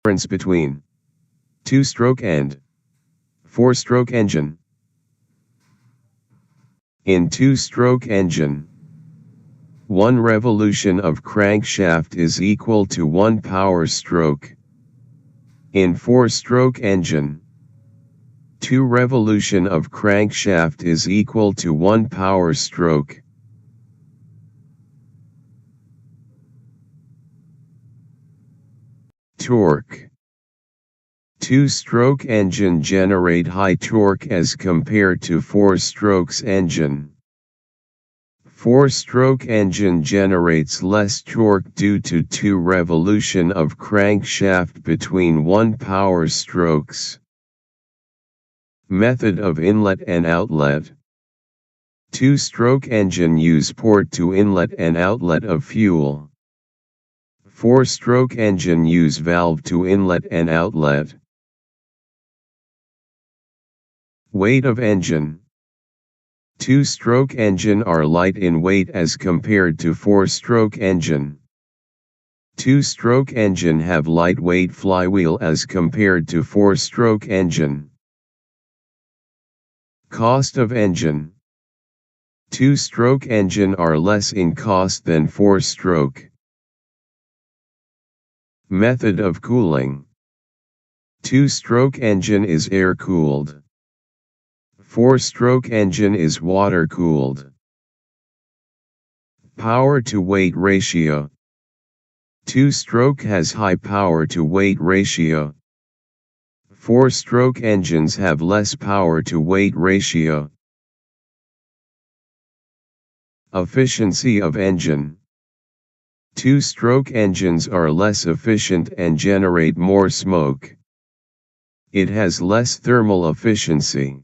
Difference between 2-stroke and 4-stroke engine. In 2-stroke engine, 1 revolution of crankshaft is equal to 1 power stroke. In 4-stroke engine, 2 revolution of crankshaft is equal to 1 power stroke. Torque. 2-stroke engine generate high torque as compared to 4-strokes engine. 4-stroke engine generates less torque due to 2 revolution of crankshaft between 1 power strokes. Method of inlet and outlet. 2-stroke engine use port to inlet and outlet of fuel. 4-stroke engine use valve to inlet and outlet. Weight of engine. 2-stroke engine are light in weight as compared to 4-stroke engine. 2-stroke engine have lightweight flywheel as compared to 4-stroke engine. Cost of engine. 2-stroke engine are less in cost than 4-stroke. Method of cooling. 2-stroke engine is air-cooled. 4-stroke engine is water-cooled. Power-to-weight ratio. 2-stroke has high power-to-weight ratio. 4-stroke engines have less power-to-weight ratio. Efficiency of engine. 2-stroke engines are less efficient and generate more smoke. It has less thermal efficiency.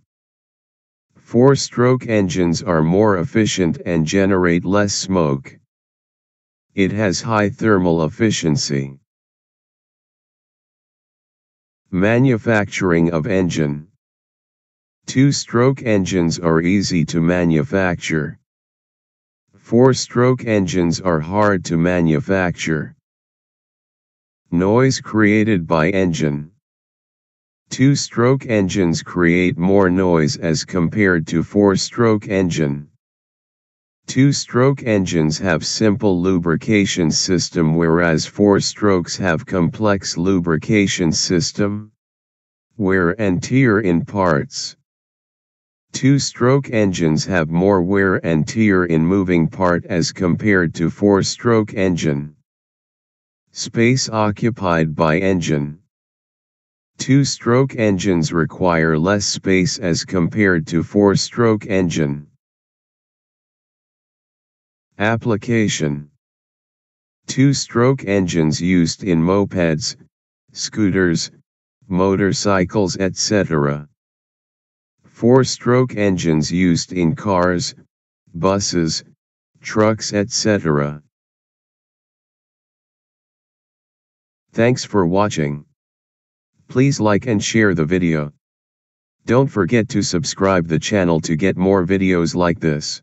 4-stroke engines are more efficient and generate less smoke. It has high thermal efficiency. Manufacturing of engine. 2-stroke engines are easy to manufacture. 4-stroke engines are hard to manufacture. Noise created by engine. 2-stroke engines create more noise as compared to 4-stroke engine. 2-stroke engines have simple lubrication system whereas 4-strokes have complex lubrication system. Wear and tear in parts. 2-stroke engines have more wear and tear in moving part as compared to 4-stroke engine. Space occupied by engine. 2-stroke engines require less space as compared to 4-stroke engine. Application. 2-stroke engines used in mopeds, scooters, motorcycles etc. 4-stroke engines used in cars, buses, trucks etc. Thanks for watching. Please like and share the video. Don't forget to subscribe the channel to get more videos like this.